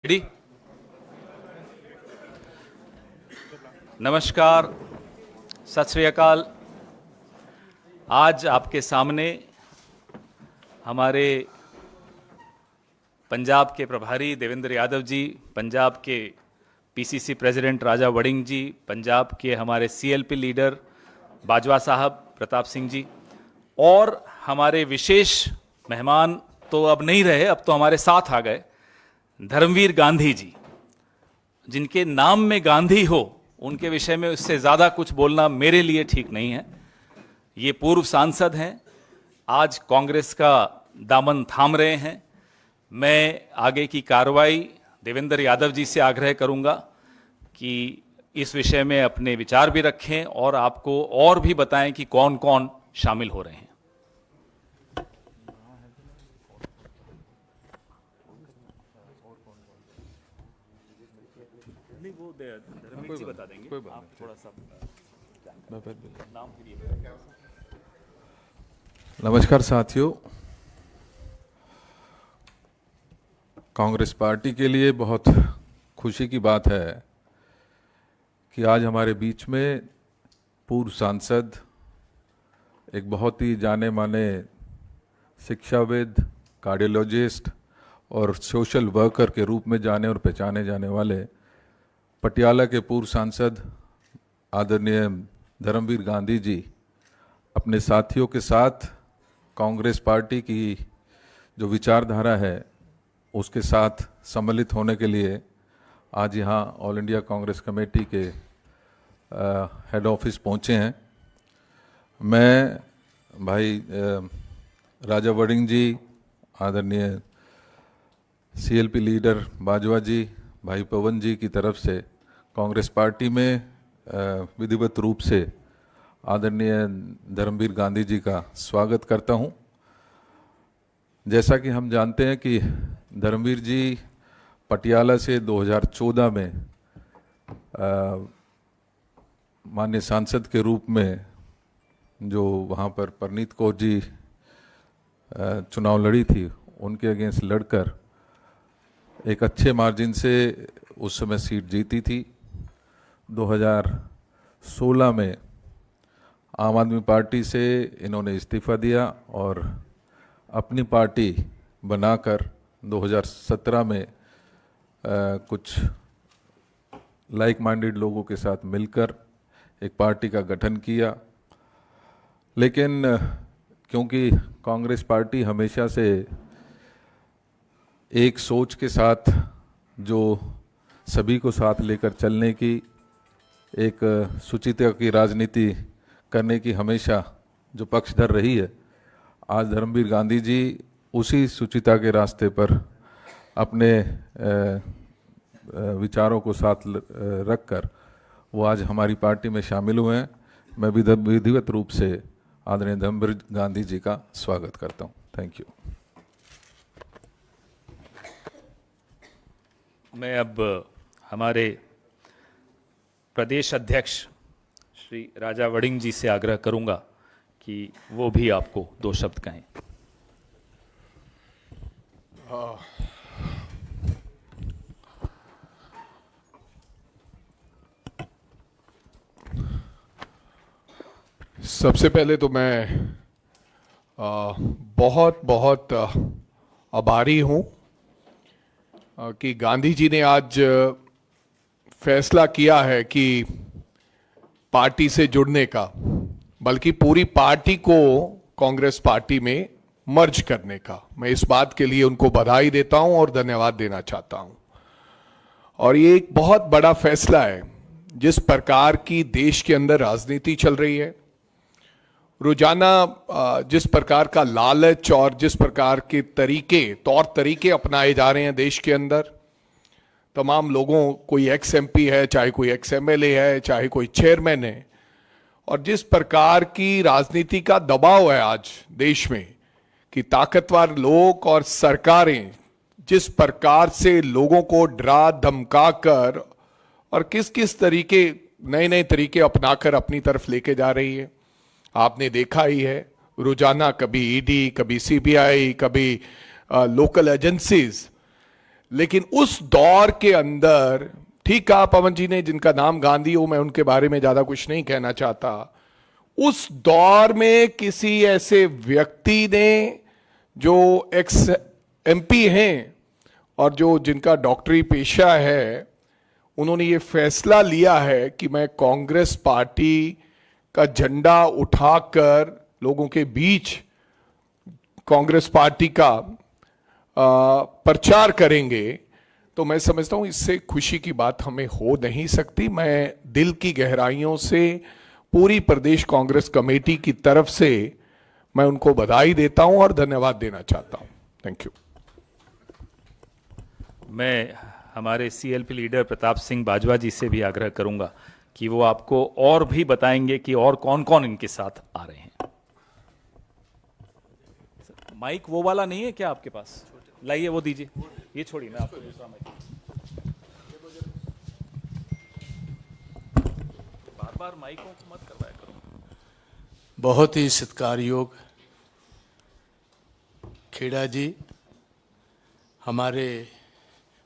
Ready? नमस्कार, सत श्री अकाल। आज आपके सामने हमारे पंजाब के प्रभारी देवेंद्र यादव जी, पंजाब के पीसीसी प्रेसिडेंट राजा वड़िंग जी, पंजाब के हमारे सीएलपी लीडर बाजवा साहब प्रताप सिंह जी और हमारे विशेष मेहमान तो अब नहीं रहे, अब तो हमारे साथ आ गए धर्मवीर गांधी जी। जिनके नाम में गांधी हो उनके विषय में उससे ज़्यादा कुछ बोलना मेरे लिए ठीक नहीं है। ये पूर्व सांसद हैं, आज कांग्रेस का दामन थाम रहे हैं। मैं आगे की कार्रवाई देवेंद्र यादव जी से आग्रह करूंगा कि इस विषय में अपने विचार भी रखें और आपको और भी बताएं कि कौन कौन शामिल हो रहे हैं। नहीं, वो धर्मवीर जी बता देंगे। आप थोड़ा सा नाम फिर। नमस्कार साथियों, कांग्रेस पार्टी के लिए बहुत खुशी की बात है कि आज हमारे बीच में पूर्व सांसद, एक बहुत ही जाने माने शिक्षाविद, कार्डियोलॉजिस्ट और सोशल वर्कर के रूप में जाने और पहचाने जाने वाले पटियाला के पूर्व सांसद आदरणीय धर्मवीर गांधी जी अपने साथियों के साथ कांग्रेस पार्टी की जो विचारधारा है उसके साथ सम्मिलित होने के लिए आज यहाँ ऑल इंडिया कांग्रेस कमेटी के हेड ऑफिस पहुँचे हैं। मैं भाई राजा वड़िंग जी, आदरणीय सीएलपी लीडर बाजवा जी, भाई पवन जी की तरफ से कांग्रेस पार्टी में विधिवत रूप से आदरणीय धर्मवीर गांधी जी का स्वागत करता हूं। जैसा कि हम जानते हैं कि धर्मवीर जी पटियाला से 2014 में माननीय सांसद के रूप में जो वहां पर परनीत कौर जी चुनाव लड़ी थी, उनके अगेंस्ट लड़कर एक अच्छे मार्जिन से उस समय सीट जीती थी। 2016 में आम आदमी पार्टी से इन्होंने इस्तीफा दिया और अपनी पार्टी बनाकर 2017 में कुछ लाइक माइंडेड लोगों के साथ मिलकर एक पार्टी का गठन किया। लेकिन क्योंकि कांग्रेस पार्टी हमेशा से एक सोच के साथ, जो सभी को साथ लेकर चलने की, एक सुचिता की राजनीति करने की हमेशा जो पक्षधर रही है, आज धर्मवीर गांधी जी उसी सुचिता के रास्ते पर अपने विचारों को साथ रखकर वो आज हमारी पार्टी में शामिल हुए हैं। मैं विधिवत रूप से आदरणीय धर्मवीर गांधी जी का स्वागत करता हूँ। Thank you. मैं अब हमारे प्रदेश अध्यक्ष श्री राजा वड़िंग जी से आग्रह करूंगा कि वो भी आपको दो शब्द कहें। सबसे पहले तो मैं बहुत बहुत आभारी हूं कि गांधी जी ने आज फैसला किया है कि पार्टी से जुड़ने का, बल्कि पूरी पार्टी को कांग्रेस पार्टी में मर्ज करने का। मैं इस बात के लिए उनको बधाई देता हूं और धन्यवाद देना चाहता हूं। और ये एक बहुत बड़ा फैसला है। जिस प्रकार की देश के अंदर राजनीति चल रही है, रोजाना जिस प्रकार का लालच और जिस प्रकार के तौर तरीके अपनाए जा रहे हैं देश के अंदर, तमाम लोगों, कोई एक्स एमपी है, चाहे कोई एक्स एमएलए है, चाहे कोई चेयरमैन है, और जिस प्रकार की राजनीति का दबाव है आज देश में कि ताकतवर लोग और सरकारें जिस प्रकार से लोगों को डरा धमका कर और किस किस तरीके, नए नए तरीके अपनाकर अपनी तरफ लेके जा रही है, आपने देखा ही है। रोजाना कभी ईडी, कभी सीबीआई, कभी लोकल एजेंसीज लेकिन उस दौर के अंदर, ठीक कहा पवन जी ने, जिनका नाम गांधी हो, मैं उनके बारे में ज्यादा कुछ नहीं कहना चाहता, उस दौर में किसी ऐसे व्यक्ति ने जो एक्स एमपी हैं और जो जिनका डॉक्टरी पेशा है, उन्होंने ये फैसला लिया है कि मैं कांग्रेस पार्टी का झंडा उठाकर लोगों के बीच कांग्रेस पार्टी का प्रचार करेंगे, तो मैं समझता हूं इससे खुशी की बात हमें हो नहीं सकती। मैं दिल की गहराइयों से पूरी प्रदेश कांग्रेस कमेटी की तरफ से मैं उनको बधाई देता हूं और धन्यवाद देना चाहता हूं। Thank you. मैं हमारे सीएलपी लीडर प्रताप सिंह बाजवा जी से भी आग्रह करूंगा कि वो आपको और भी बताएंगे कि और कौन कौन इनके साथ आ रहे हैं। माइक वो वाला नहीं है क्या आपके पास? लाइए वो दीजिए, ये छोड़िए, मैं आपको दूसरा माइक। बार बार माइकों को मत करवाया करो। बहुत ही सत्कार योग खेड़ा जी, हमारे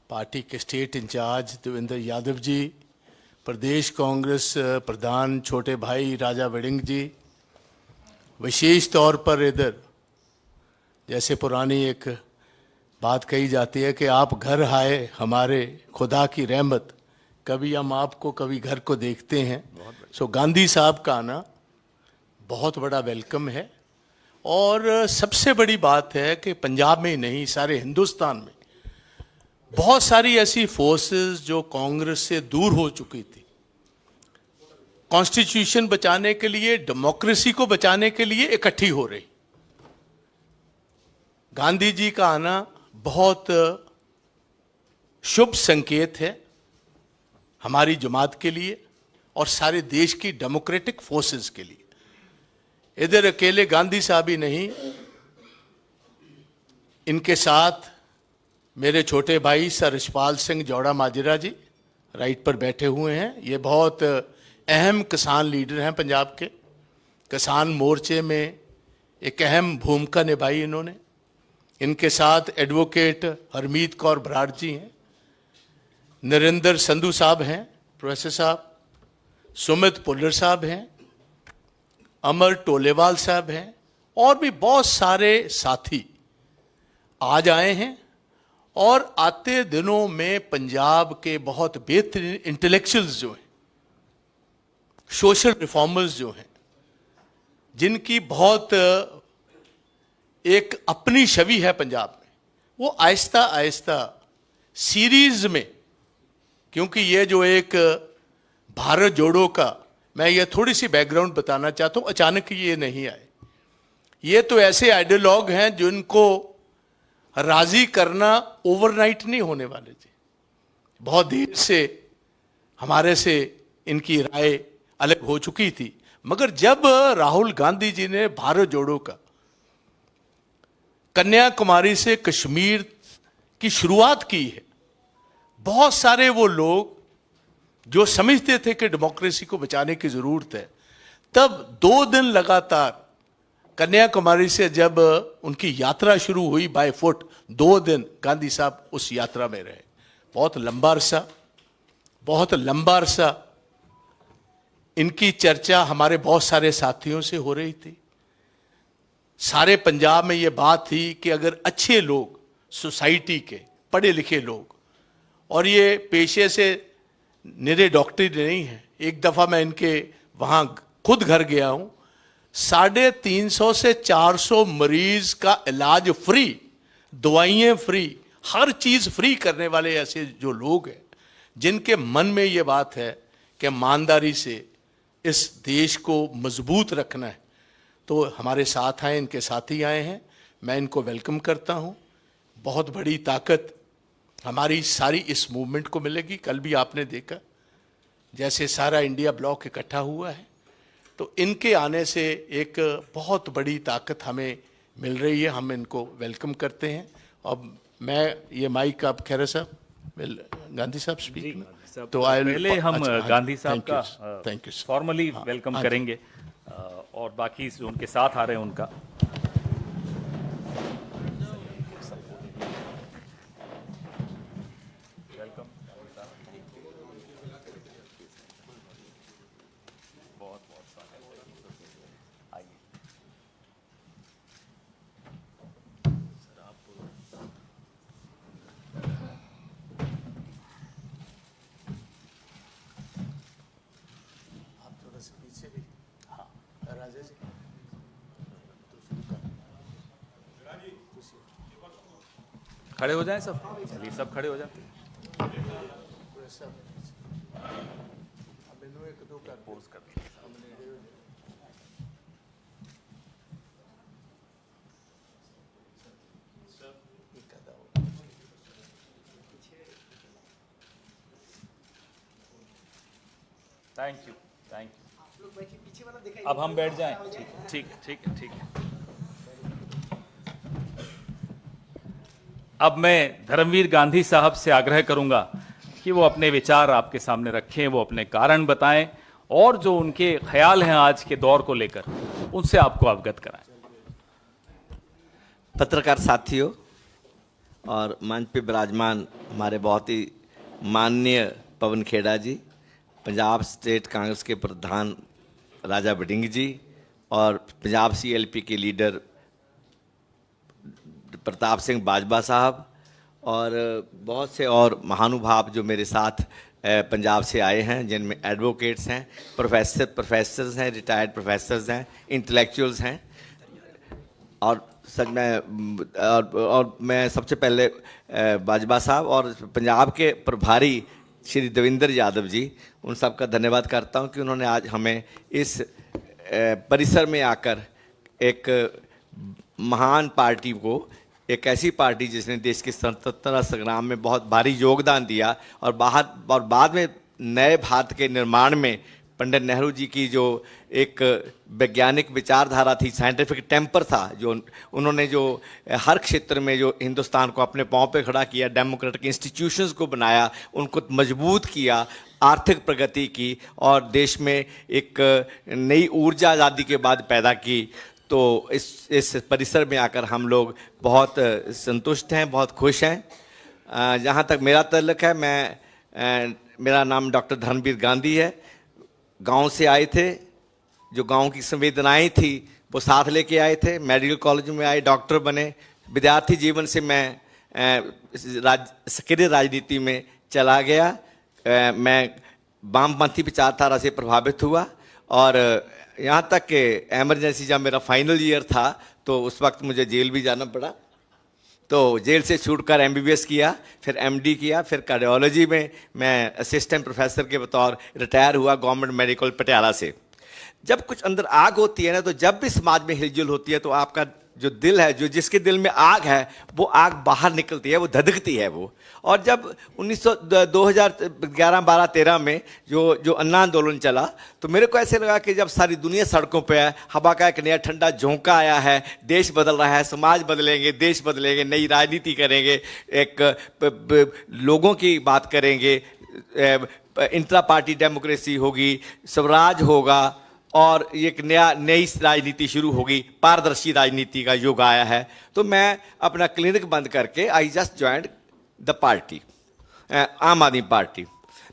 पार्टी के स्टेट इंचार्ज देवेंद्र यादव जी, प्रदेश कांग्रेस प्रधान छोटे भाई राजा वड़िंग जी, विशेष तौर पर इधर जैसे पुरानी एक बात कही जाती है कि आप घर आए हमारे खुदा की रहमत, कभी हम आपको कभी घर को देखते हैं। सो गांधी साहब का आना बहुत बड़ा वेलकम है। और सबसे बड़ी बात है कि पंजाब में ही नहीं, सारे हिंदुस्तान में बहुत सारी ऐसी फोर्सेस जो कांग्रेस से दूर हो चुकी थी, कॉन्स्टिट्यूशन बचाने के लिए, डेमोक्रेसी को बचाने के लिए इकट्ठी हो रही। गांधी जी का आना बहुत शुभ संकेत है हमारी जमात के लिए और सारे देश की डेमोक्रेटिक फोर्सेस के लिए। इधर अकेले गांधी साहब ही नहीं, इनके साथ मेरे छोटे भाई सर यशपाल सिंह जौड़ा माजरा जी राइट पर बैठे हुए हैं। ये बहुत अहम किसान लीडर हैं पंजाब के। किसान मोर्चे में एक अहम भूमिका निभाई इन्होंने। इनके साथ एडवोकेट हरमीत कौर बराड़ जी हैं, नरेंद्र संधू साहब हैं, प्रोफेसर साहब, सुमित पुल्लर साहब हैं, अमर टोलेवाल साहब हैं, और भी बहुत सारे साथी आज आए हैं। और आते दिनों में पंजाब के बहुत बेहतरीन इंटेलेक्चुअल्स जो हैं, सोशल रिफॉर्मर्स जो हैं, जिनकी बहुत एक अपनी छवि है पंजाब में, वो आहिस्ता आहिस्ता सीरीज में, क्योंकि ये जो एक भारत जोड़ो का, मैं ये थोड़ी सी बैकग्राउंड बताना चाहता हूँ, अचानक ये नहीं आए। ये तो ऐसे आइडियोलॉग हैं जिनको राजी करना ओवरनाइट नहीं होने वाले जी। बहुत देर से हमारे से इनकी राय अलग हो चुकी थी, मगर जब राहुल गांधी जी ने भारत जोड़ो का कन्याकुमारी से कश्मीर की शुरुआत की है, बहुत सारे वो लोग जो समझते थे कि डेमोक्रेसी को बचाने की जरूरत है, तब 2 दिन लगातार कन्याकुमारी से जब उनकी यात्रा शुरू हुई बाय फुट, 2 दिन गांधी साहब उस यात्रा में रहे। बहुत लंबा अरसा इनकी चर्चा हमारे बहुत सारे साथियों से हो रही थी। सारे पंजाब में ये बात थी कि अगर अच्छे लोग, सोसाइटी के पढ़े लिखे लोग, और ये पेशे से निरे डॉक्टरी नहीं है, एक दफ़ा मैं इनके वहाँ खुद घर गया हूँ, 350 से 400 मरीज का इलाज फ्री, दवाइयाँ फ्री, हर चीज़ फ्री करने वाले ऐसे जो लोग हैं, जिनके मन में ये बात है कि ईमानदारी से इस देश को मजबूत रखना है, तो हमारे साथ आए, इनके साथी आए हैं। मैं इनको वेलकम करता हूँ। बहुत बड़ी ताकत हमारी सारी इस मूवमेंट को मिलेगी। कल भी आपने देखा जैसे सारा इंडिया ब्लॉक इकट्ठा हुआ है, तो इनके आने से एक बहुत बड़ी ताकत हमें मिल रही है। हम इनको वेलकम करते हैं। अब मैं ये माइक आप खैर साहब, गांधी साहब स्पीक, तो पहले हम गांधी साहब का थैंक यू फॉर्मली वेलकम करेंगे और बाकी जो उनके साथ आ रहे हैं उनका। आप थोड़ा सा पीछे भी, हाँ राजा जी, खड़े हो जाएं सब, चलिए सब खड़े हो जाते हैं। पूरा सब अब इन्हों एक दो कर पोज कर थैंक यू, थैंक यू। अब हम बैठ जाएं, ठीक है, ठीक है, ठीक है, ठीक है। अब मैं धर्मवीर गांधी साहब से आग्रह करूंगा कि वो अपने विचार आपके सामने रखें, वो अपने कारण बताएं और जो उनके ख्याल हैं आज के दौर को लेकर उनसे आपको अवगत कराएं। पत्रकार साथियों और मंच पे विराजमान हमारे बहुत ही माननीय पवन खेड़ा जी, पंजाब स्टेट कांग्रेस के प्रधान राजा वड़िंग जी और पंजाब सीएलपी के लीडर प्रताप सिंह बाजवा साहब और बहुत से और महानुभाव जो मेरे साथ पंजाब से आए हैं, जिनमें एडवोकेट्स हैं, प्रोफेसर्स हैं, रिटायर्ड प्रोफेसर्स हैं, इंटेलेक्चुअल्स हैं और सच में और मैं सबसे पहले बाजवा साहब और पंजाब के प्रभारी श्री देवेंद्र यादव जी, उन सब का धन्यवाद करता हूं कि उन्होंने आज हमें इस परिसर में आकर एक महान पार्टी को, एक ऐसी पार्टी जिसने देश के स्वतंत्रता संग्राम में बहुत भारी योगदान दिया और बाद में नए भारत के निर्माण में पंडित नेहरू जी की जो एक वैज्ञानिक विचारधारा थी, साइंटिफिक टेम्पर था, जो उन्होंने जो हर क्षेत्र में जो हिंदुस्तान को अपने पांव पे खड़ा किया, डेमोक्रेटिक इंस्टीट्यूशंस को बनाया, उनको मजबूत किया, आर्थिक प्रगति की और देश में एक नई ऊर्जा आज़ादी के बाद पैदा की। तो इस परिसर में आकर हम लोग बहुत संतुष्ट हैं, बहुत खुश हैं। जहाँ तक मेरा ताल्लुक है, मेरा नाम डॉक्टर धर्मवीर गांधी है। गांव से आए थे, जो गांव की संवेदनाएं थी वो साथ लेके आए थे, मेडिकल कॉलेज में आए, डॉक्टर बने। विद्यार्थी जीवन से मैं सक्रिय राजनीति में चला गया। मैं वामपंथी विचारधारा से प्रभावित हुआ और यहाँ तक कि एमरजेंसी जब मेरा फाइनल ईयर था तो उस वक्त मुझे जेल भी जाना पड़ा। तो जेल से छूटकर एमबीबीएस किया, फिर एमडी किया, फिर कार्डियोलॉजी में मैं असिस्टेंट प्रोफेसर के बतौर रिटायर हुआ गवर्नमेंट मेडिकल पटियाला से। जब कुछ अंदर आग होती है ना, तो जब भी समाज में हिलजुल होती है तो आपका जो दिल है, जो जिसके दिल में आग है, वो आग बाहर निकलती है, वो धधकती है वो। और जब 2011, 12, 13 में जो अन्ना आंदोलन चला तो मेरे को ऐसे लगा कि जब सारी दुनिया सड़कों पे है, हवा का एक नया ठंडा झोंका आया है, देश बदल रहा है, समाज बदलेंगे, देश बदलेंगे, नई राजनीति करेंगे, एक लोगों की बात करेंगे, इंट्रा पार्टी डेमोक्रेसी होगी, स्वराज होगा और एक नई राजनीति शुरू होगी, पारदर्शी राजनीति का युग आया है। तो मैं अपना क्लिनिक बंद करके I just joined the party, आम आदमी पार्टी।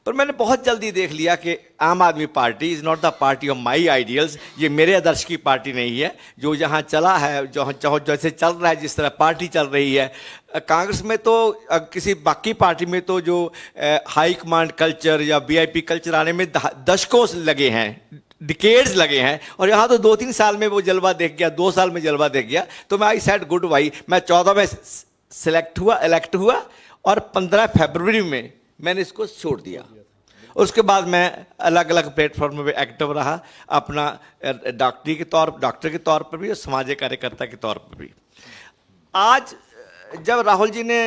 पर मैंने बहुत जल्दी देख लिया कि आम आदमी party is not the party of my ideals. ये मेरे आदर्श की पार्टी नहीं है। जो जहाँ चला है, जैसे चल रहा है, जिस तरह पार्टी चल रही है, कांग्रेस में तो किसी बाकी पार्टी में तो जो हाई कमांड कल्चर या वीआईपी कल्चर आने में दशकों लगे हैं, डिकेड्स लगे हैं, और यहाँ तो 2-3 साल में वो जलवा देख गया, 2 साल में जलवा देख गया। तो मैं आई सेड गुड भाई, मैं 14 में इलेक्ट हुआ और 15 फरवरी में मैंने इसको छोड़ दिया। उसके बाद मैं अलग अलग प्लेटफॉर्म में एक्टिव रहा, अपना डॉक्टर के तौर पर भी और सामाजिक कार्यकर्ता के तौर पर भी। आज जब राहुल जी ने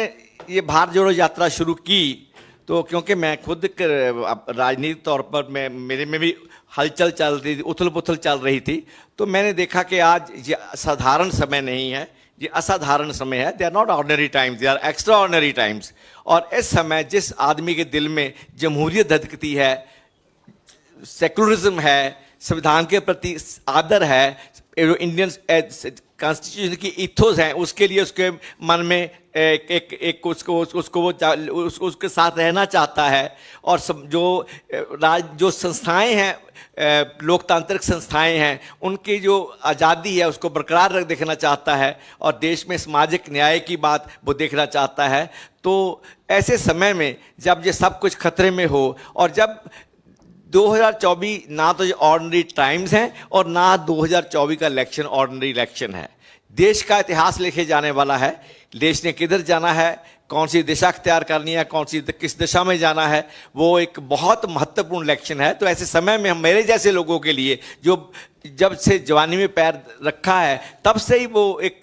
ये भारत जोड़ो यात्रा शुरू की तो क्योंकि मैं खुद राजनीतिक तौर पर मेरे में भी हलचल चल रही थी, उथल पुथल चल रही थी, तो मैंने देखा कि आज ये साधारण समय नहीं है, ये असाधारण समय है। They are not ordinary times, they are extraordinary times. और इस समय जिस आदमी के दिल में जमहूरियत धधकती है, सेकुलरिज्म है, संविधान के प्रति आदर है, इंडियन कॉन्स्टिट्यूशन की इथोस हैं, उसके लिए उसके मन में एक उसको वो उसके साथ रहना चाहता है। और जो संस्थाएं हैं, लोकतांत्रिक संस्थाएं हैं, उनकी जो आज़ादी है उसको बरकरार रख देखना चाहता है, और देश में सामाजिक न्याय की बात वो देखना चाहता है। तो ऐसे समय में जब ये सब कुछ खतरे में हो, और जब 2024 ना तो ये ऑर्डिनरी टाइम्स हैं और ना 2024 का इलेक्शन ऑर्डिनरी इलेक्शन है, देश का इतिहास लिखे जाने वाला है। देश ने किधर जाना है, कौन सी दिशा अख्तियार करनी है, किस दिशा में जाना है, वो एक बहुत महत्वपूर्ण इलेक्शन है। तो ऐसे समय में हम, मेरे जैसे लोगों के लिए जो जब से जवानी में पैर रखा है तब से ही वो एक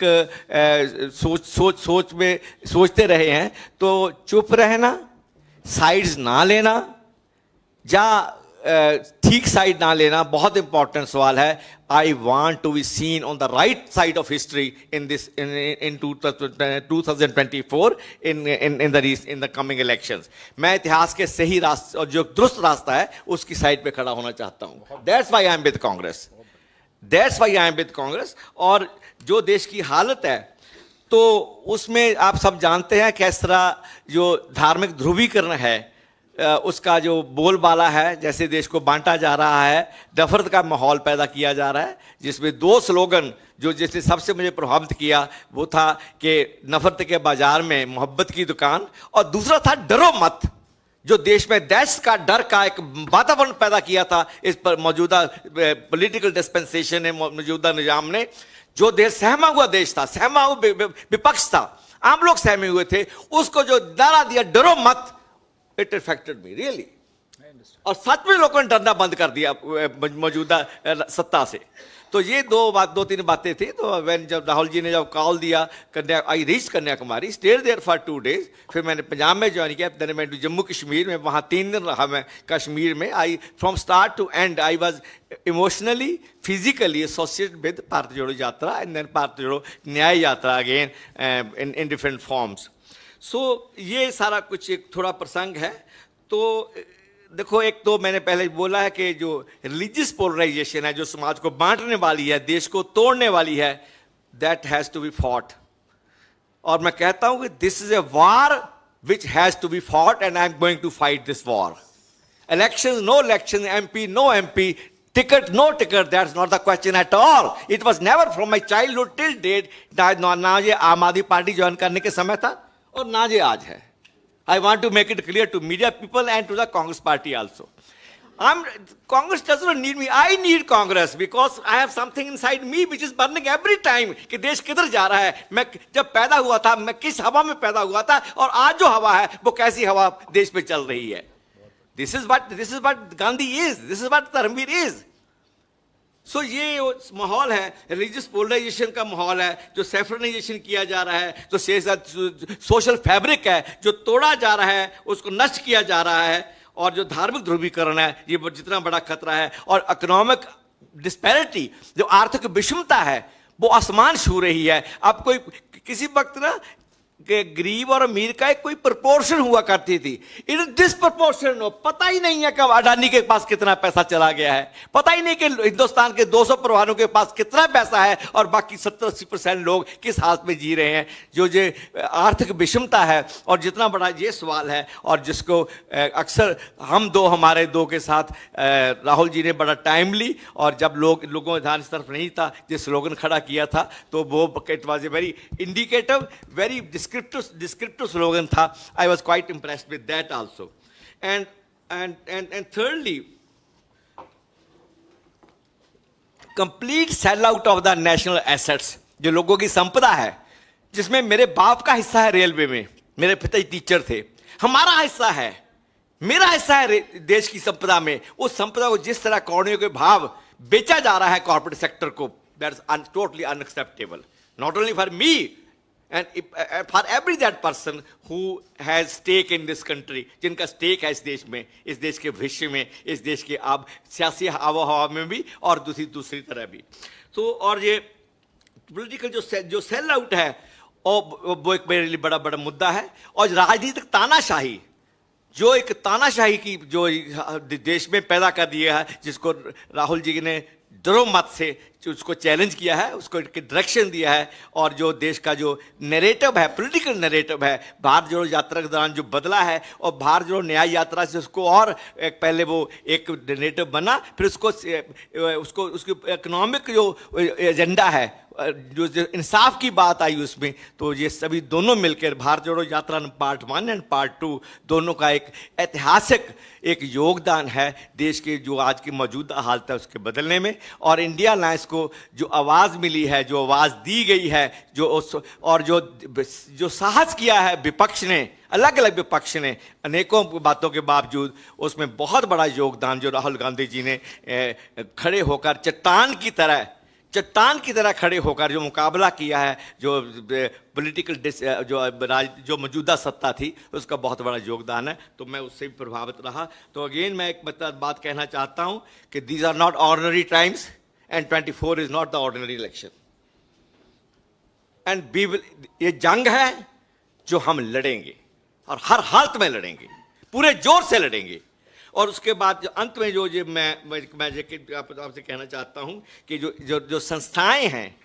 सोच में सोचते रहे हैं, तो चुप रहना, साइड्स ना लेना, या ठीक साइड ना लेना बहुत इंपॉर्टेंट सवाल है। I want to be seen on the right side of history in 2024 in the coming elections. मैं इतिहास के सही रास्ते और जो दुरुस्त रास्ता है उसकी साइड पे खड़ा होना चाहता हूं। That's why I am with Congress, that's why I am with Congress. और जो देश की हालत है तो उसमें आप सब जानते हैं किस तरह जो धार्मिक ध्रुवीकरण है उसका जो बोलबाला है, जैसे देश को बांटा जा रहा है, नफरत का माहौल पैदा किया जा रहा है, जिसमें दो स्लोगन जो जिसने सबसे मुझे प्रभावित किया वो था कि नफरत के बाजार में मोहब्बत की दुकान, और दूसरा था डरो मत, जो देश में दहशत का डर का एक वातावरण पैदा किया था इस पर मौजूदा पॉलिटिकल डिस्पेंसेशन ने, मौजूदा निजाम ने। जो देश सहमा हुआ देश था, सहमा हुआ विपक्ष था, आम लोग सहमे हुए थे, उसको जो नारा दिया डरो मत, इट अफेक्टेड मी रियली। और सच में लोगों ने डरना बंद कर दिया मौजूदा सत्ता से। तो ये दो तीन बातें थी। तो जब राहुल जी ने जब कॉल दिया, I reach Kanyakumari, stayed there for 2 days, फिर मैंने पंजाब में ज्वाइन किया, देन मैं जम्मू कश्मीर में, वहाँ 3 दिन रहा मैं कश्मीर में। I from start to end I was emotionally physically associated with Bharat Jodo Yatra and then Bharat Jodo Nyay Yatra again in different forms. So ये सारा कुछ एक थोड़ा प्रसंग है। तो देखो, एक तो मैंने पहले बोला है कि जो रिलीजियस पोलराइजेशन है, जो समाज को बांटने वाली है, देश को तोड़ने वाली है, that has to be fought. और मैं कहता हूं कि this is a war which has to be fought and I am going to fight this war. Election no election, MP no MP, ticket no ticket, that's not the question at all. It was never from my childhood till date. ना ये आम आदमी party join करने के समय था और ना ये आज है। I want to make it clear to media people and to the Congress party also. Congress does not need me. I need Congress because I have something inside me which is burning every time कि देश किधर जा रहा है। मैं जब पैदा हुआ था, मैं किस हवा में पैदा हुआ था, और आज जो हवा है वो कैसी हवा देश में चल रही है। This is what Gandhi is. This is what Dharmveer is. सो ये माहौल है, रिलीजियस पोलराइजेशन का माहौल है, जो सेफरनाइजेशन किया जा रहा है, जो सोशल फैब्रिक है जो तोड़ा जा रहा है, उसको नष्ट किया जा रहा है, और जो धार्मिक ध्रुवीकरण है ये जितना बड़ा खतरा है, और इकोनॉमिक डिस्पैरिटी, जो आर्थिक विषमता है वो आसमान छू रही है। अब कोई किसी वक्त ना कि गरीब और अमीर का एक कोई प्रोपोर्शन हुआ करती थी, इट डिसप्रोपोर्शन हो। पता ही नहीं है कि अडानी के पास कितना पैसा चला गया है, पता ही नहीं कि हिंदुस्तान के 200 परिवारों के पास कितना पैसा है और बाकी 70-80% लोग किस हालत में जी रहे हैं। जो आर्थिक विषमता है, और जितना बड़ा ये सवाल है, और जिसको अक्सर हमारे दो के साथ राहुल जी ने बड़ा टाइमली, और जब लोगों का ध्यान इस तरफ नहीं था, जिस स्लोगन खड़ा किया था, तो वो it was a very indicative, very descriptive slogan था। I was quite impressed with that also. And thirdly, complete sell out of the national assets, जो लोगों की संपदा है, जिसमें मेरे बाप का हिस्सा है रेलवे में, मेरे पिताजी टीचर थे, हमारा हिस्सा है, मेरा हिस्सा है देश की संपदा में। उस संपदा को जिस तरह कौड़ियों के भाव बेचा जा रहा है कॉर्पोरेट सेक्टर को, that's totally unacceptable, not only for me and for every that person who has stake in this country, जिनका स्टेक है इस देश में, इस देश के भविष्य में, इस देश के अब सियासी आबो हवा में भी, और दूसरी तरह भी। तो और ये पॉलिटिकल जो सेल आउट है, और वो एक मेरे लिए बड़ा मुद्दा है। और राजनीतिक तानाशाही, जो एक तानाशाही की जो देश में पैदा कर दिया है, जिसको राहुल जी ने डरो मत से जो उसको चैलेंज किया है, उसको डायरेक्शन दिया है, और जो देश का जो नैरेटिव है, पॉलिटिकल नैरेटिव है भारत जोड़ो यात्रा के दौरान जो बदला है, और भारत जोड़ो न्याय यात्रा से उसको और एक पहले वो एक नैरेटिव बना, फिर उसको उसकी इकोनॉमिक जो एजेंडा है, जो इंसाफ की बात आई उसमें, तो ये सभी दोनों मिलकर भारत जोड़ो यात्रा पार्ट 1 एंड पार्ट 2 दोनों का एक ऐतिहासिक एक योगदान है देश के जो आज की मौजूदा हालत है उसके बदलने में। और इंडिया अलायंस को जो आवाज़ मिली है, जो आवाज़ दी गई है, और जो साहस किया है विपक्ष ने, अलग अलग विपक्ष ने अनेकों बातों के बावजूद, उसमें बहुत बड़ा योगदान जो राहुल गांधी जी ने खड़े होकर चट्टान की तरह खड़े होकर जो मुकाबला किया है, जो पॉलिटिकल जो मौजूदा सत्ता थी, उसका बहुत बड़ा योगदान है। तो मैं उससे भी प्रभावित रहा। तो अगेन मैं एक बात कहना चाहता हूं कि these are not ordinary times and 24 is not the ordinary election, and ये जंग है जो हम लड़ेंगे और हर हालत में लड़ेंगे, पूरे जोर से लड़ेंगे। और उसके बाद जो अंत में जो मैं आपसे कहना चाहता हूं कि जो संस्थाएं हैं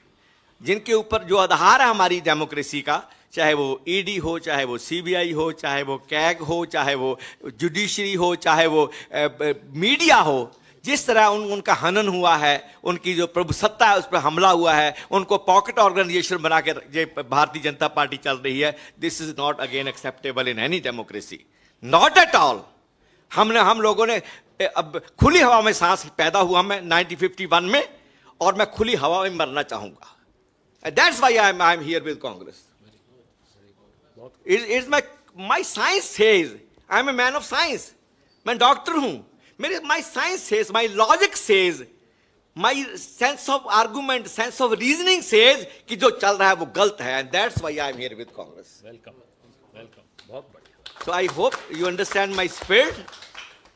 जिनके ऊपर जो आधार है हमारी डेमोक्रेसी का, चाहे वो ईडी हो, चाहे वो सीबीआई हो, चाहे वो कैग हो, चाहे वो जुडिशरी हो, चाहे वो मीडिया हो, जिस तरह उनका हनन हुआ है, उनकी जो प्रभुसत्ता है उस पर हमला हुआ है, उनको पॉकेट ऑर्गेनाइजेशन बना के भारतीय जनता पार्टी चल रही है, this is not again acceptable in any democracy, not at all. हम लोगों ने अब खुली हवा में सांस पैदा हुआ मैं 1951 में, और मैं खुली हवा में मरना चाहूंगा। That's why I am here with Congress. It's my science says, I am a man of science, मैं डॉक्टर हूं, मेरे my science says, my logic says, my sense of argument, sense of reasoning says कि जो चल रहा है वो गलत है, and that's why I am here with Congress. Welcome, बहुत बढ़िया। So I hope you understand my spirit.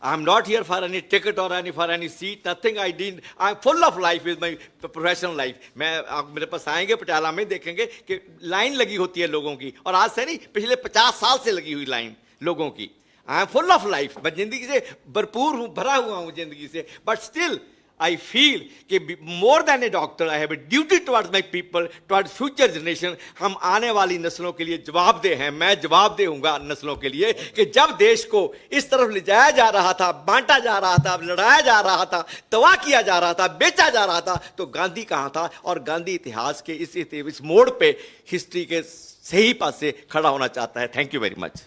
I'm not here for any ticket or for any seat. Nothing I did. I'm full of life with my professional life. मैं आप मेरे पास आएंगे पटियाला में, देखेंगे कि line लगी होती है लोगों की, और आज से नहीं, पिछले 50 साल से लगी हुई लाइन लोगों की। I am full of life, मैं जिंदगी से भरपूर हूँ, भरा हुआ हूँ जिंदगी से, बट स्टिल I feel कि more than a doctor, I have a duty towards my people, towards future generation. हम आने वाली नस्लों के लिए जवाबदेह हैं। मैं जवाबदेह हूँगा नस्लों के लिए कि जब देश को इस तरफ ले जाया जा रहा था, बांटा जा रहा था, लड़ाया जा रहा था, तबाह किया जा रहा था, बेचा जा रहा था, तो गांधी कहाँ था? और गांधी इतिहास के इस मोड़ पे हिस्ट्री के सही पास से खड़ा होना चाहता है। Thank you very much.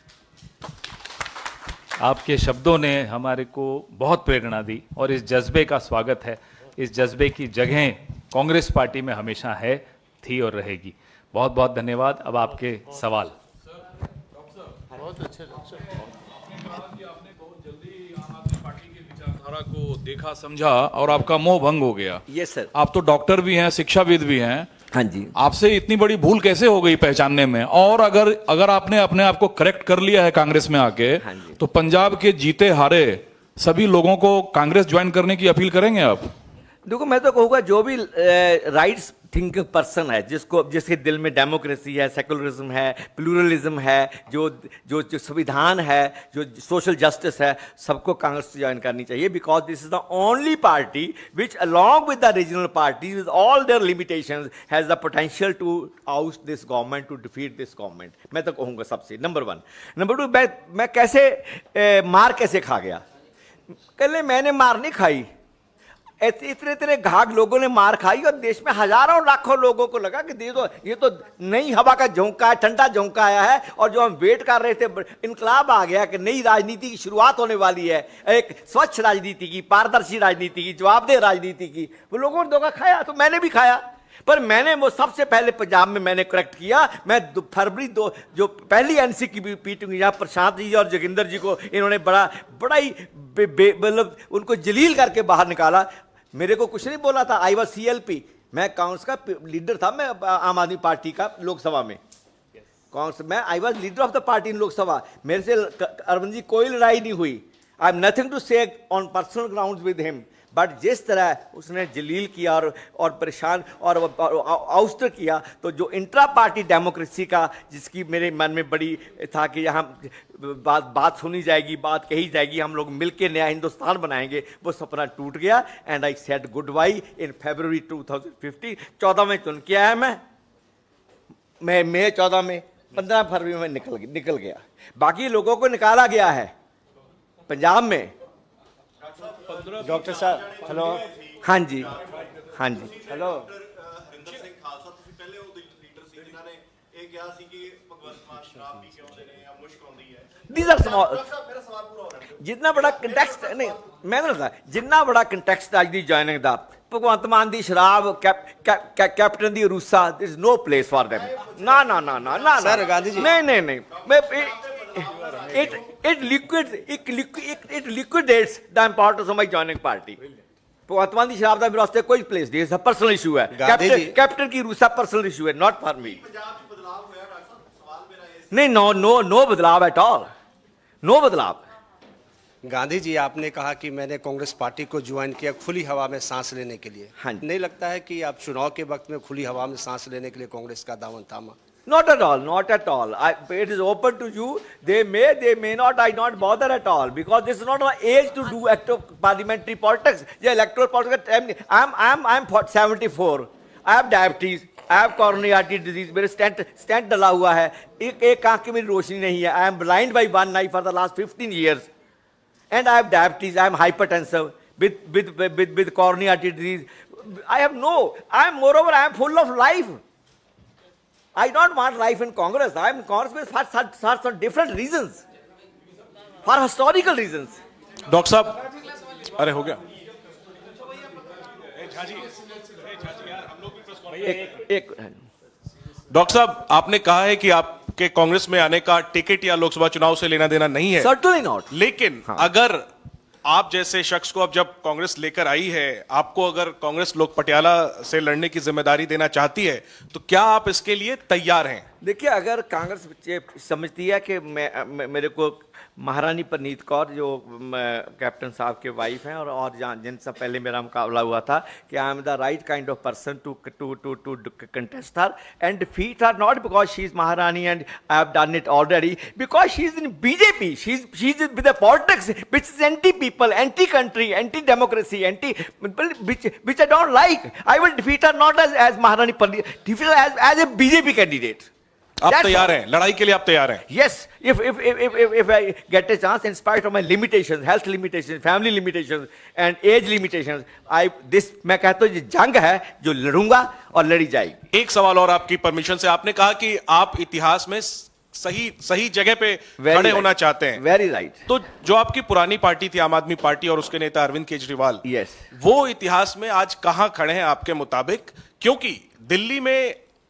आपके शब्दों ने हमारे को बहुत प्रेरणा दी, और इस जज्बे का स्वागत है। इस जज्बे की जगह कांग्रेस पार्टी में हमेशा है, थी और रहेगी। बहुत बहुत धन्यवाद। अब आपके सवाल। बहुत अच्छे आपने बहुत जल्दी आम आदमी पार्टी के विचारधारा को देखा, समझा, और आपका मोह भंग हो गया। Yes sir. आप तो डॉक्टर भी हैं, शिक्षाविद भी हैं। हाँ जी। आपसे इतनी बड़ी भूल कैसे हो गई पहचानने में? और अगर आपने अपने आप को करेक्ट कर लिया है कांग्रेस में आके, हाँ जी, तो पंजाब के जीते हारे सभी लोगों को कांग्रेस ज्वाइन करने की अपील करेंगे आप? देखो, मैं तो कहूँगा जो भी राइट्स थिंकिंग पर्सन है, जिसके दिल में डेमोक्रेसी है, सेकुलरिज्म है, प्लूरलिज्म है, जो संविधान है, जो सोशल जस्टिस है, सबको कांग्रेस ज्वाइन करनी चाहिए, because this is the only party which along with the regional party with all their limitations has the potential to out this government, to defeat this government. मैं तो कहूँगा सबसे नंबर 1। नंबर 2, मैं कैसे मार कैसे खा गया? कल मैंने मार नहीं खाई, इतने घाघ लोगों ने मार खाई, और देश में हजारों लाखों लोगों को लगा कि ये तो नई हवा का झोंका है, ठंडा झोंका आया है, और जो हम वेट कर रहे थे, इनकलाब आ गया कि नई राजनीति की शुरुआत होने वाली है, एक स्वच्छ राजनीति की, पारदर्शी राजनीति की, जवाबदेह राजनीति की। वो लोगों ने धोखा खाया, तो मैंने भी खाया, पर मैंने वो सबसे पहले पंजाब में मैंने करेक्ट किया। मैं फरवरी जो पहली एनसी की मीटिंग हुई, जहाँ प्रशांत जी और जोगिंदर जी को इन्होंने बड़ा ही मतलब उनको जलील करके बाहर निकाला। मेरे को कुछ नहीं बोला था। आई वॉज CLP, मैं कांग्रेस का लीडर था, मैं आम आदमी पार्टी का लोकसभा में कांग्रेस में I was leader of the party इन लोकसभा। मेरे से अरविंद जी कोई लड़ाई नहीं हुई। आई एम नथिंग टू से on personal ground with him. But जिस तरह उसने जलील किया और परेशान और आउस्टर किया, तो जो इंट्रा पार्टी डेमोक्रेसी का जिसकी मेरे मन में बड़ी था कि यहाँ बात सुनी जाएगी, बात कही जाएगी, हम लोग मिलकर नया हिंदुस्तान बनाएंगे, वो सपना टूट गया। And I said goodbye in February 2015। 14 में चुन के आया मैं मई 14 में, 15 फरवरी में निकल गया। बाकी लोगों को निकाला गया है पंजाब में। डॉक्टर साहब हेलो, हाँ जी, हाँ जी, हेलो। ਹਰਿੰਦਰ ਸਿੰਘ ਖਾਲਸਾ ਤੁਸੀਂ ਪਹਿਲੇ ਉਹ ਲੀਡਰ ਸੀ ਜਿਨ੍ਹਾਂ ਨੇ ਇਹ ਕਿਹਾ ਸੀ ਕਿ ਭਗਵੰਤ ਮਾਨ ਸ਼ਰਾਬ ਪੀ ਕੇ ਆਉਂਦੇ ਨੇ ਜਾਂ ਮੁਸ਼ਕ ਆਉਂਦੀ ਹੈ। These are small। ਮੇਰਾ ਸਵਾਲ ਪੂਰਾ ਹੋ ਰਿਹਾ ਹੈ। जितना बड़ा कंटेक्स्ट नहीं, मैं नहीं बताया, जितना बड़ा कंटेक्स्ट आज दी ज्वाइनिंग दा भगवंत मान दी शराब कैप्टन दी रूसा, there is no place for them. ना ना ना ना ना सर, गांधी जी। नहीं नहीं नहीं, मैं it liquidates the importance of my joining party। भगवंत मान दी शराब दा मेरे वास्ते कोई प्लेस नहीं, इट्स अ पर्सनल इशू है। गांधी जी। कैप्टन की रूसा पर्सनल इशू है, नॉट फॉर मी। ਪੰਜਾਬ 'ਚ ਬਦਲਾਅ ਹੋਇਆ ਡਾਕਟਰ ਸਾਹਿਬ, ਸਵਾਲ ਮੇਰਾ ਇਹ नहीं, नो नो नो बदलाव एट ऑल, नो बदलाव। गांधी जी, आपने कहा कि मैंने कांग्रेस पार्टी को ज्वाइन किया खुली हवा में सांस लेने के लिए। हाँ जी। नहीं लगता है कि आप चुनाव के वक्त में खुली हवा में सांस लेने के लिए कांग्रेस का दामन थामा? Not at all, not at all. It is open to you. They may not. I not bother at all, because this is not an age to do active parliamentary politics. Yeah, electoral politics. I'm 74. I have diabetes. I have coronary artery disease. मेरे stent डला हुआ है. एक आंख की मेरी रोशनी नहीं है. I am blind by one eye for the last 15 years, and I have diabetes. I am hypertensive with coronary artery disease. Moreover, I am full of life. I don't want life in Congress. I am in Congress for some different reasons, for historical reasons. Doctor साहब, अरे हो गया। एक doctor साहब, आपने कहा है कि आपके कांग्रेस में आने का टिकट या लोकसभा चुनाव से लेना देना नहीं है, certainly not. लेकिन अगर आप जैसे शख्स को अब जब कांग्रेस लेकर आई है, आपको अगर कांग्रेस लोग पटियाला से लड़ने की जिम्मेदारी देना चाहती है, तो क्या आप इसके लिए तैयार हैं? देखिए, अगर कांग्रेस समझती है कि मेरे को महारानी परनीत कौर जो कैप्टन साहब के वाइफ हैं और जिनसे पहले मेरा मुकाबला हुआ था कि I am the right kind of person to contest her and defeat her, not because she is Maharani and I have done it already, because she is in BJP, she is with the politics which is anti people, anti country, anti democracy, anti which I don't like. I will defeat her not as Maharani Pandit, defeat her as a BJP candidate. आप That's तैयार all. हैं, लड़ाई के लिए आप तैयार हैं? Yes, if I get a chance, in spite of my limitations, health limitations, family limitations, and age limitations, मैं कहता हूँ ये जंग है जो लड़ूंगा और लड़ी जाएगी। एक सवाल और आपकी परमिशन से, आपने कहा कि आप इतिहास में सही जगह पे खड़े होना चाहते हैं। Very right. तो जो आपकी पुरानी पार्टी थी आम आदमी पार्टी और उसके नेता अरविंद केजरीवाल, Yes. वो इतिहास में आज कहां खड़े हैं आपके मुताबिक? क्योंकि दिल्ली में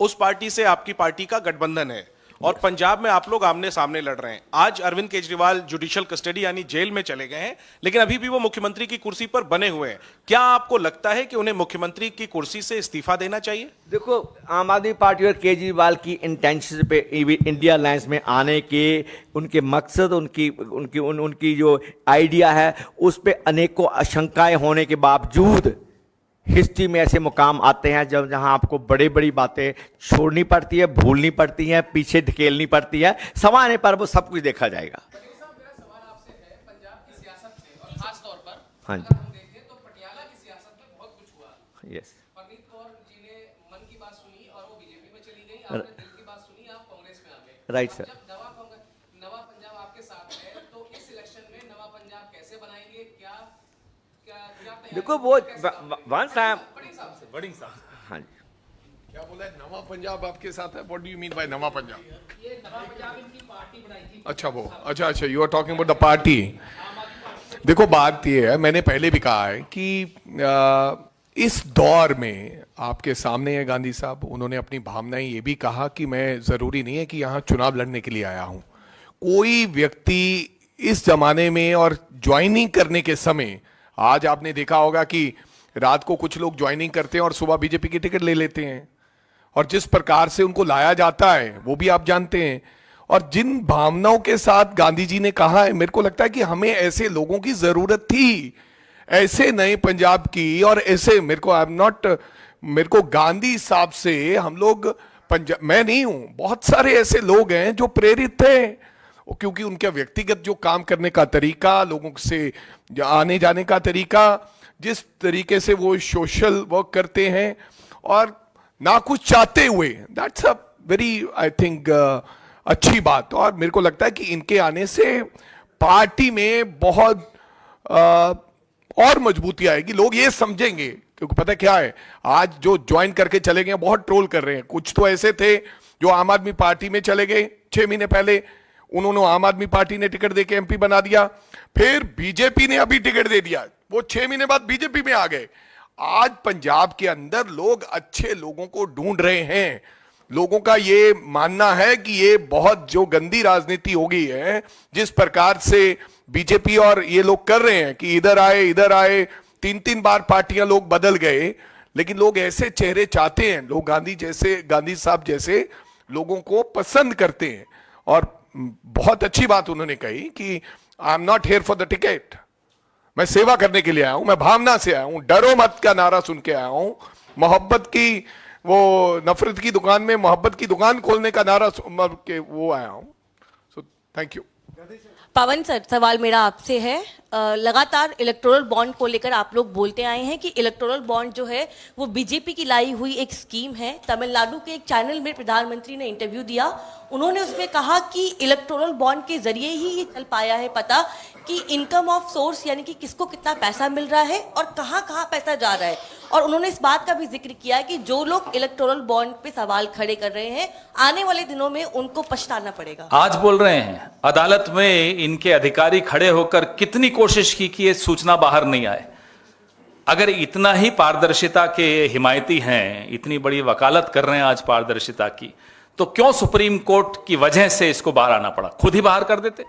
उस पार्टी से आपकी पार्टी का गठबंधन है और पंजाब में आप लोग आमने सामने लड़ रहे हैं। आज अरविंद केजरीवाल जुडिशियल कस्टडी यानी जेल में चले गए हैं, लेकिन अभी भी वो मुख्यमंत्री की कुर्सी पर बने हुए हैं। क्या आपको लगता है कि उन्हें मुख्यमंत्री की कुर्सी से इस्तीफा देना चाहिए? देखो, आम आदमी पार्टी और केजरीवाल की इंटेंशन पे इंडिया अलायंस में आने के उनके मकसद, उनकी जो आइडिया है, उस पे अनेकों आशंकाएं होने के बावजूद हिस्ट्री में ऐसे मुकाम आते हैं जहां आपको बड़ी बड़ी बातें छोड़नी पड़ती है, भूलनी पड़ती हैं, पीछे धकेलनी पड़ती है। समय आने पर वो सब कुछ देखा जाएगा। हाँ जी, यस, राइट सर। देखो, वो वंस आई एम वडिंग साहब, हाँ जी, क्या बोला है? नवा पंजाब आपके साथ है? What do you mean by Nava Punjab? अच्छा, you are talking about the party. देखो, बात ये है, मैंने पहले भी कहा है कि इस दौर में आपके सामने है गांधी साहब, उन्होंने अपनी भावनाएं ये भी कहा कि मैं जरूरी नहीं है कि यहाँ चुनाव लड़ने के लिए आया हूं। कोई व्यक्ति इस जमाने में और ज्वाइनिंग करने के समय, आज आपने देखा होगा कि रात को कुछ लोग ज्वाइनिंग करते हैं और सुबह बीजेपी की टिकट ले लेते हैं, और जिस प्रकार से उनको लाया जाता है वो भी आप जानते हैं। और जिन भावनाओं के साथ गांधी जी ने कहा है, मेरे को लगता है कि हमें ऐसे लोगों की जरूरत थी। ऐसे नए पंजाब की और ऐसे मेरे को गांधी साहब से हम लोग पंजाब, मैं नहीं हूं, बहुत सारे ऐसे लोग हैं जो प्रेरित थे, क्योंकि उनका व्यक्तिगत जो काम करने का तरीका, लोगों से आने जाने का तरीका, जिस तरीके से वो सोशल वर्क करते हैं और ना कुछ चाहते हुए, that's a very I think अच्छी बात। और मेरे को लगता है कि इनके आने से पार्टी में बहुत और मजबूती आएगी। लोग ये समझेंगे, क्योंकि पता क्या है, आज जो ज्वाइन करके चले गए बहुत ट्रोल कर रहे हैं। कुछ तो ऐसे थे जो आम आदमी पार्टी में चले गए 6 महीने पहले, उन्होंने आम आदमी पार्टी ने टिकट देके एमपी बना दिया, फिर बीजेपी ने अभी टिकट दे दिया, वो 6 महीने बाद बीजेपी में आ गए। आज पंजाब के अंदर लोग अच्छे लोगों को ढूंढ रहे हैं। लोगों का ये मानना है कि ये बहुत जो गंदी राजनीति हो गई है, जिस प्रकार से बीजेपी और ये लोग कर रहे हैं कि इधर आए 3 बार पार्टियां लोग बदल गए, लेकिन लोग ऐसे चेहरे चाहते हैं। लोग गांधी साहब जैसे लोगों को पसंद करते हैं। और बहुत अच्छी बात उन्होंने कही कि I am not here for the ticket, मैं सेवा करने के लिए आया हूं, मैं भावना से आया हूं, डरो मत का नारा सुन के आया हूं, मोहब्बत की वो नफरत की दुकान में मोहब्बत की दुकान खोलने का नारा के वो आया हूं। So thank you. Pawan sir, सवाल मेरा आपसे है। लगातार इलेक्टोरल बॉन्ड को लेकर आप लोग बोलते आए हैं कि इलेक्टोरल बॉन्ड जो है वो बीजेपी की लाई हुई एक स्कीम है। तमिलनाडु के एक चैनल में प्रधानमंत्री ने इंटरव्यू दिया, उन्होंने उसमें कहा कि इलेक्टोरल बॉन्ड के जरिए ही ये चल पाया है पता कि इनकम ऑफ सोर्स यानी कि किसको कितना पैसा मिल रहा है और कहाँ कहाँ पैसा जा रहा है। और उन्होंने इस बात का भी जिक्र किया कि जो लोग इलेक्टोरल बॉन्ड पे सवाल खड़े कर रहे हैं, आने वाले दिनों में उनको पछताना पड़ेगा। आज बोल रहे हैं, अदालत में इनके अधिकारी खड़े होकर कितनी कोशिश की कि ये सूचना बाहर नहीं आए। अगर इतना ही पारदर्शिता के हिमायती हैं, इतनी बड़ी वकालत कर रहे हैं आज पारदर्शिता की, तो क्यों सुप्रीम कोर्ट की वजह से इसको बाहर आना पड़ा? खुद ही बाहर कर देते।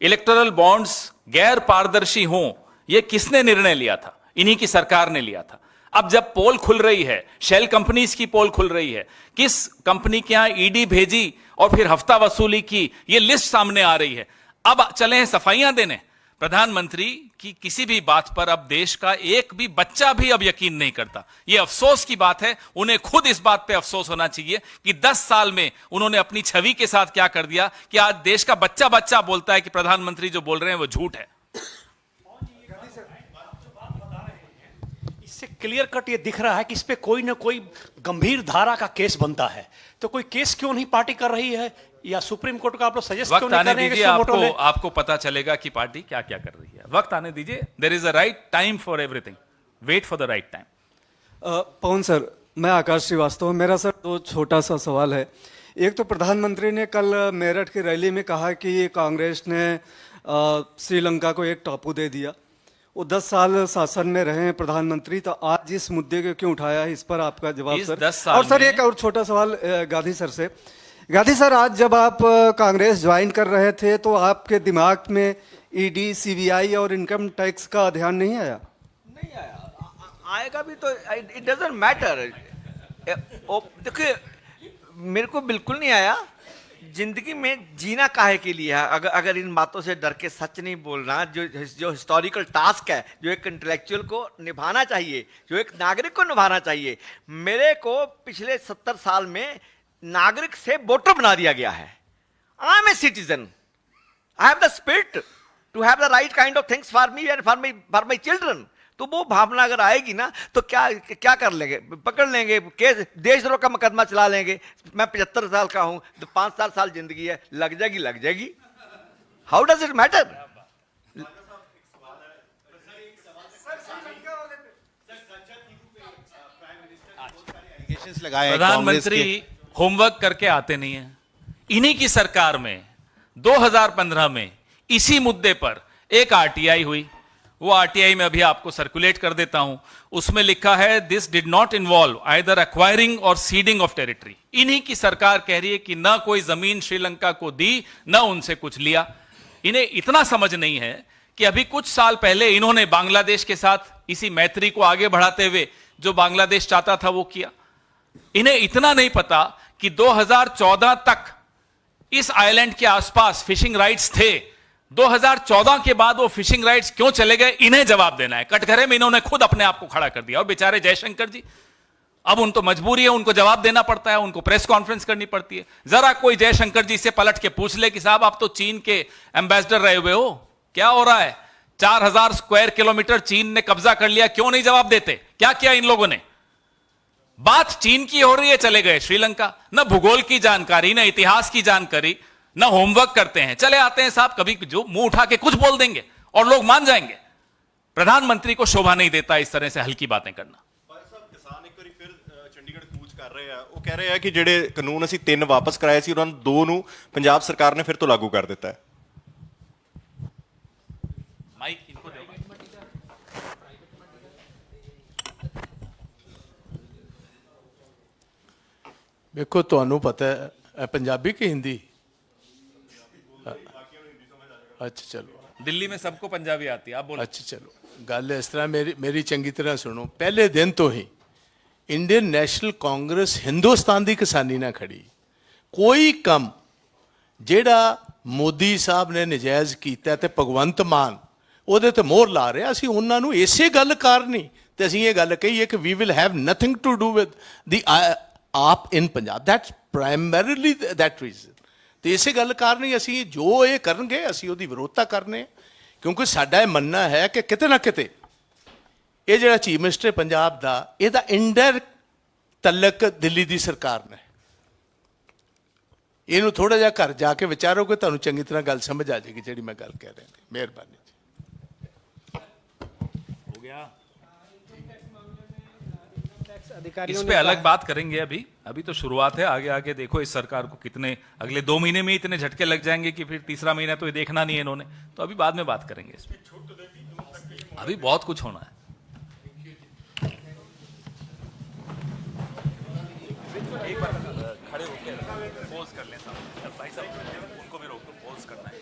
इलेक्टोरल बॉन्ड्स गैर पारदर्शी हों, यह किसने निर्णय लिया था? इन्हीं की सरकार ने लिया था। अब जब पोल खुल रही है, शेल कंपनीज की पोल खुल रही है, किस कंपनी के यहां ईडी भेजी और फिर हफ्ता वसूली की, यह लिस्ट सामने आ रही है। अब चले हैं सफाइयां देने। प्रधानमंत्री की किसी भी बात पर अब देश का एक भी बच्चा भी अब यकीन नहीं करता। यह अफसोस की बात है। उन्हें खुद इस बात पे अफसोस होना चाहिए कि 10 साल में उन्होंने अपनी छवि के साथ क्या कर दिया कि आज देश का बच्चा बच्चा बोलता है कि प्रधानमंत्री जो बोल रहे हैं वो झूठ है। इससे क्लियर कट ये दिख रहा है कि इस पे कोई ना कोई गंभीर धारा का केस बनता है। तो कोई केस क्यों नहीं पार्टी कर रही है, या सुप्रीम कोर्ट का आप लोग सजेस्ट क्यों नहीं कर रहे हैं? आपको पता चलेगा कि पार्टी क्या क्या कर रही है। वक्त आने दीजिए। There is a right time for everything, wait for the right time. Pawan sir, मैं आकाश श्रीवास्तव। मेरा सर दो छोटा सा सवाल है। एक तो प्रधानमंत्री ने कल मेरठ की रैली में कहा कि कांग्रेस ने श्रीलंका को एक टापू दे दिया। वो 10 साल शासन में रहे हैं प्रधानमंत्री, तो आज इस मुद्दे को क्यों उठाया है, इस पर आपका जवाब सर। और सर एक और छोटा सवाल गांधी सर से। गांधी सर, आज जब आप कांग्रेस ज्वाइन कर रहे थे तो आपके दिमाग में ईडी, सीबीआई और इनकम टैक्स का ध्यान नहीं आया? नहीं आया, आएगा भी तो इट डजंट मैटर। देखिए, मेरे को बिल्कुल नहीं आया। जिंदगी में जीना काहे के लिए है? अगर इन बातों से डर के सच नहीं बोलना, जो हिस्टोरिकल टास्क है, जो एक इंटेलेक्चुअल को निभाना चाहिए, जो एक नागरिक को निभाना चाहिए। मेरे को पिछले 70 साल में नागरिक से वोटर बना दिया गया है। I am a citizen, I have the spirit to have the right kind of things for me and for my children. तो वो भावना अगर आएगी ना तो क्या कर लेंगे? पकड़ लेंगे, केस देशद्रोह का मुकदमा चला लेंगे। मैं 75 साल का हूं, तो 5 साल जिंदगी है, लग जाएगी। How does it matter? प्रधानमंत्री होमवर्क करके आते नहीं है। इन्हीं की सरकार में 2015 में इसी मुद्दे पर एक आरटीआई हुई। वो आरटीआई में अभी आपको सर्कुलेट कर देता हूं। उसमें लिखा है, this did not involve either acquiring और सीडिंग ऑफ टेरिटरी। इन्हीं की सरकार कह रही है कि ना कोई जमीन श्रीलंका को दी, ना उनसे कुछ लिया। इन्हें इतना समझ नहीं है कि अभी कुछ साल पहले इन्होंने बांग्लादेश के साथ इसी मैत्री को आगे बढ़ाते हुए जो बांग्लादेश चाहता था वो किया। इन्हें इतना नहीं पता कि 2014 तक इस आइलैंड के आसपास फिशिंग राइट्स थे। 2014 के बाद वो फिशिंग राइट्स क्यों चले गए, इन्हें जवाब देना है। कटघरे में इन्होंने खुद अपने आप को खड़ा कर दिया, और बेचारे जयशंकर जी, अब उनको मजबूरी है, उनको जवाब देना पड़ता है, उनको प्रेस कॉन्फ्रेंस करनी पड़ती है। जरा कोई जयशंकर जी से पलट के पूछ ले कि साहब आप तो चीन के एम्बेसडर रहे हुए हो, क्या हो रहा है? 4000 स्क्वायर किलोमीटर चीन ने कब्जा कर लिया, क्यों नहीं जवाब देते? क्या किया इन लोगों ने? बात चीन की हो रही है, चले गए श्रीलंका। न भूगोल की जानकारी, न इतिहास की जानकारी, न होमवर्क करते हैं, चले आते हैं साहब, कभी जो मुंह उठा के कुछ बोल देंगे और लोग मान जाएंगे। प्रधानमंत्री को शोभा नहीं देता इस तरह से हल्की बातें करना। ਕਿਸਾਨ ਇੱਕ ਵਾਰੀ ਫਿਰ ਚੰਡੀਗੜ੍ਹ ਕੂਚ ਕਰ ਰਹੇ ਆ। ਉਹ ਕਹਿ ਰਹੇ ਆ ਕਿ ਜਿਹੜੇ ਕਾਨੂੰਨ ਅਸੀਂ 3 ਵਾਪਸ ਕਰਾਏ ਸੀ, ਉਹਨਾਂ ਨੂੰ 2 ਨੂੰ ਪੰਜਾਬ ਸਰਕਾਰ ਨੇ ਫਿਰ ਤੋਂ ਲਾਗੂ ਕਰ ਦਿੱਤਾ ਹੈ। ਮਾਈਕ ਇनको दो। देखो ਤੁਹਾਨੂੰ पता है पंजाबी की हिंदी? अच्छा चलो, दिल्ली में सबको पंजाबी आती है, आप बोलो। अच्छा चलो, गल इस तरह मेरी चंगी तरह सुनो। पहले दिन तो ही इंडियन नेशनल कांग्रेस हिंदुस्तान की किसानी ना खड़ी। कोई कम ਜਿਹੜਾ ਮੋਦੀ ਸਾਹਿਬ ਨੇ ਨਜਾਇਜ਼ ਕੀਤਾ ਤੇ ਭਗਵੰਤ ਮਾਨ ਉਹਦੇ ਤੇ ਮੋਹਰ ਲਾ ਰਿਹਾ, ਅਸੀਂ ਉਹਨਾਂ ਨੂੰ ਇਸੇ ਗੱਲ ਕਾਰਨ ਹੀ ਤੇ ਅਸੀਂ ਇਹ ਗੱਲ ਕਹੀ ਹੈ ਕਿ we will have nothing to do with the AAP in Punjab. That's primarily that reason. ਤੇ ਇਸੇ ਗੱਲ ਕਾਰਨ ਹੀ ਅਸੀਂ ਜੋ ਇਹ ਕਰਨਗੇ ਅਸੀਂ ਉਹਦੀ ਵਿਰੋਧਤਾ ਕਰਨੇ, ਕਿਉਂਕਿ ਸਾਡਾ ਇਹ ਮੰਨਣਾ ਹੈ ਕਿ ਕਿਤੇ ਨਾ ਕਿਤੇ ਇਹ ਜਿਹੜਾ ਚੀਫ ਮਿਨਿਸਟਰ ਪੰਜਾਬ ਦਾ, ਇਹਦਾ ਇਨਡਾਇਰੈਕਟ ਤਲਕ ਦਿੱਲੀ ਦੀ ਸਰਕਾਰ ਨਾਲ। ਇਹਨੂੰ ਥੋੜਾ ਜਿਹਾ ਘਰ ਜਾ ਕੇ ਵਿਚਾਰੋਗੇ, ਤੁਹਾਨੂੰ ਚੰਗੀ ਤਰ੍ਹਾਂ ਗੱਲ ਸਮਝ ਆ ਜਾਏਗੀ ਜਿਹੜੀ ਮੈਂ ਗੱਲ ਕਹਿ ਰਿਹਾ। ਮਿਹਰਬਾਨੀ ਜੀ। हो गया, इस पे अलग बात करेंगे। अभी तो शुरुआत है, आगे आगे देखो इस सरकार को कितने अगले 2 महीने में इतने झटके लग जाएंगे कि फिर तीसरा महीना तो ये देखना नहीं है इन्होंने, तो अभी बाद में बात करेंगे इस पे। अभी बहुत कुछ होना है। एक बार खड़े होकर पोज कर लें साहब, भाई साहब उनको भी रोक दो, पोज करना है।